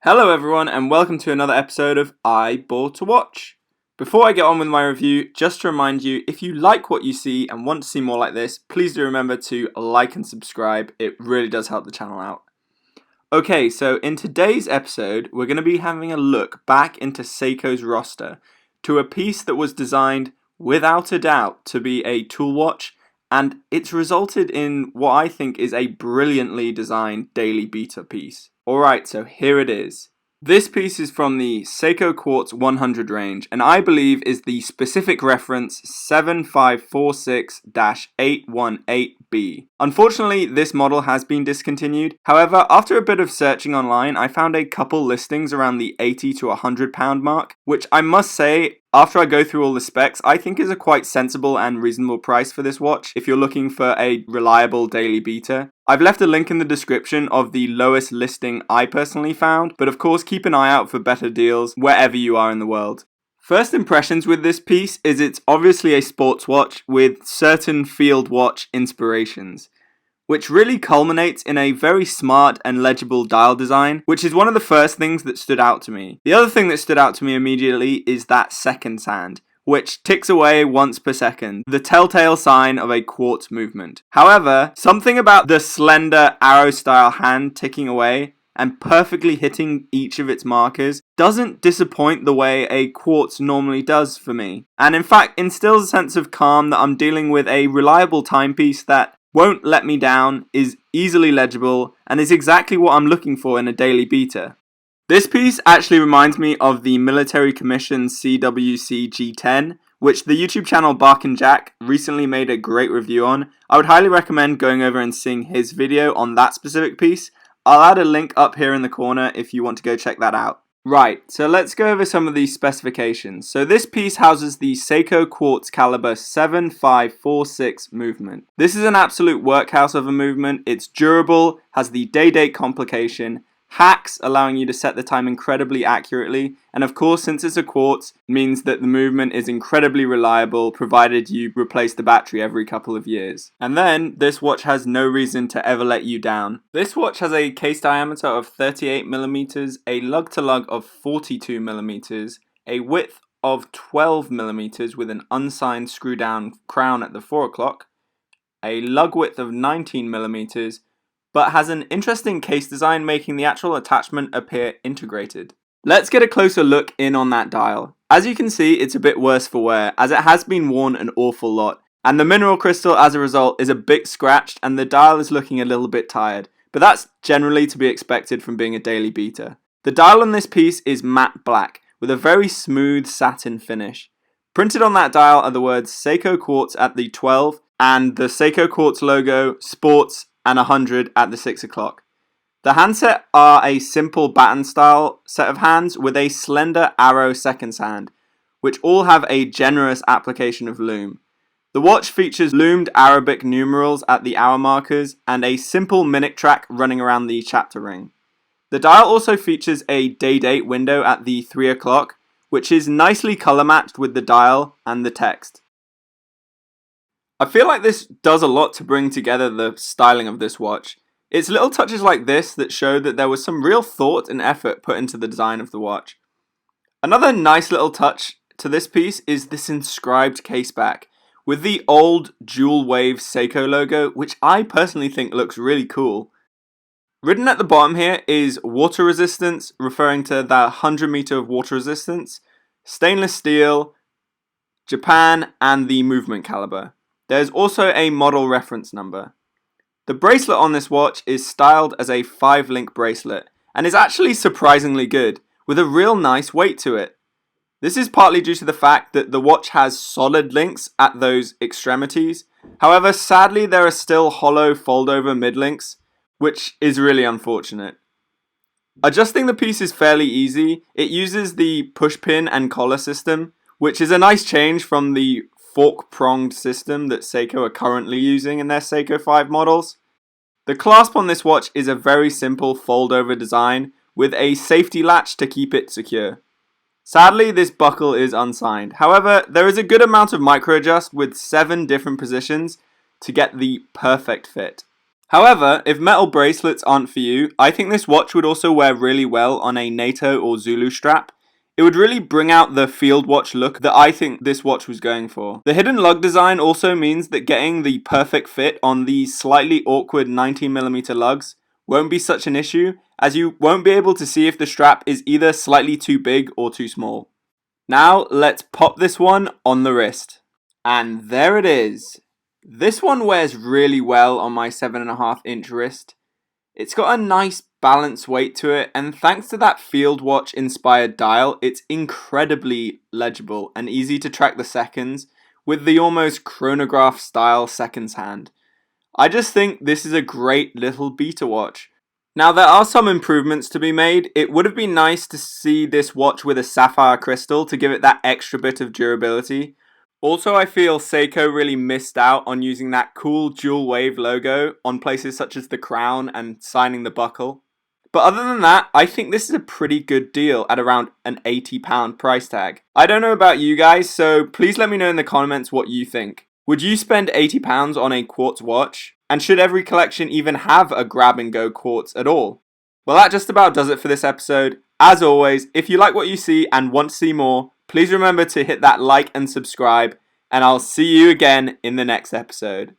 Hello everyone and welcome to another episode of I Bought a Watch. Before I get on with my review, just to remind you, if you like what you see and want to see more like this, please do remember to like and subscribe. It really does help the channel out. Okay, so in today's episode, we're going to be having a look back into Seiko's roster to a piece that was designed without a doubt to be a tool watch, and it's resulted in what I think is a brilliantly designed daily beater piece. Alright, so here it is. This piece is from the Seiko Quartz 100 range, and I believe is the specific reference 7546-818B. Unfortunately, this model has been discontinued. However, after a bit of searching online, I found a couple listings around the £80 to £100 mark, which I must say, after I go through all the specs, I think is a quite sensible and reasonable price for this watch if you're looking for a reliable daily beater. I've left a link in the description of the lowest listing I personally found, but of course keep an eye out for better deals wherever you are in the world. First impressions with this piece is it's obviously a sports watch with certain field watch inspirations, which really culminates in a very smart and legible dial design, which is one of the first things that stood out to me. The other thing that stood out to me immediately is that seconds hand, which ticks away once per second, the telltale sign of a quartz movement. However, something about the slender arrow-style hand ticking away and perfectly hitting each of its markers doesn't disappoint the way a quartz normally does for me, and in fact instills a sense of calm that I'm dealing with a reliable timepiece that won't let me down, is easily legible, and is exactly what I'm looking for in a daily beater. This piece actually reminds me of the military commission CWC G10, which the YouTube channel Bark and Jack recently made a great review on. I would highly recommend going over and seeing his video on that specific piece. I'll add a link up here in the corner if you want to go check that out. Right, so let's go over some of these specifications. So this piece houses the Seiko Quartz caliber 7546 movement. This is an absolute workhouse of a movement. It's durable, has the day-date complication, hacks allowing you to set the time incredibly accurately, and of course since it's a quartz means that the movement is incredibly reliable provided you replace the battery every couple of years. And then this watch has no reason to ever let you down. This watch has a case diameter of 38mm, a lug to lug of 42mm, a width of 12mm with an unsigned screw down crown at the 4 o'clock, a lug width of 19mm, but has an interesting case design making the actual attachment appear integrated. Let's get a closer look in on that dial. As you can see, it's a bit worse for wear, as it has been worn an awful lot, and the mineral crystal as a result is a bit scratched and the dial is looking a little bit tired, but that's generally to be expected from being a daily beater. The dial on this piece is matte black, with a very smooth satin finish. Printed on that dial are the words Seiko Quartz at the 12 and the Seiko Quartz logo, Sports, and 100 at the 6 o'clock. The handset are a simple baton style set of hands with a slender arrow seconds hand, which all have a generous application of lume. The watch features loomed Arabic numerals at the hour markers and a simple minute track running around the chapter ring. The dial also features a day-date window at the 3 o'clock, which is nicely color matched with the dial and the text. I feel like this does a lot to bring together the styling of this watch. It's little touches like this that show that there was some real thought and effort put into the design of the watch. Another nice little touch to this piece is this inscribed case back with the old dual wave Seiko logo, which I personally think looks really cool. Written at the bottom here is water resistance, referring to that 100 meter of water resistance, stainless steel, Japan, and the movement caliber. There's also a model reference number. The bracelet on this watch is styled as a 5-link bracelet and is actually surprisingly good, with a real nice weight to it. This is partly due to the fact that the watch has solid links at those extremities. However, sadly there are still hollow fold-over mid-links, which is really unfortunate. Adjusting the piece is fairly easy. It uses the push pin and collar system, which is a nice change from the fork-pronged system that Seiko are currently using in their Seiko 5 models. The clasp on this watch is a very simple fold-over design with a safety latch to keep it secure. Sadly, this buckle is unsigned. However, there is a good amount of micro adjust with 7 different positions to get the perfect fit. However, if metal bracelets aren't for you, I think this watch would also wear really well on a NATO or Zulu strap. It would really bring out the field watch look that I think this watch was going for. The hidden lug design also means that getting the perfect fit on these slightly awkward 19mm lugs won't be such an issue, as you won't be able to see if the strap is either slightly too big or too small. Now let's pop this one on the wrist. And there it is. This one wears really well on my 7.5-inch wrist. It's got a nice balanced weight to it, and thanks to that field watch inspired dial, it's incredibly legible and easy to track the seconds with the almost chronograph style seconds hand. I just think this is a great little beta watch. Now there are some improvements to be made. It would have been nice to see this watch with a sapphire crystal to give it that extra bit of durability. Also, I feel Seiko really missed out on using that cool dual wave logo on places such as the crown and signing the buckle. But other than that, I think this is a pretty good deal at around an £80 price tag. I don't know about you guys, so please let me know in the comments what you think. Would you spend £80 on a quartz watch? And should every collection even have a grab and go quartz at all? Well, that just about does it for this episode. As always, if you like what you see and want to see more, please remember to hit that like and subscribe, and I'll see you again in the next episode.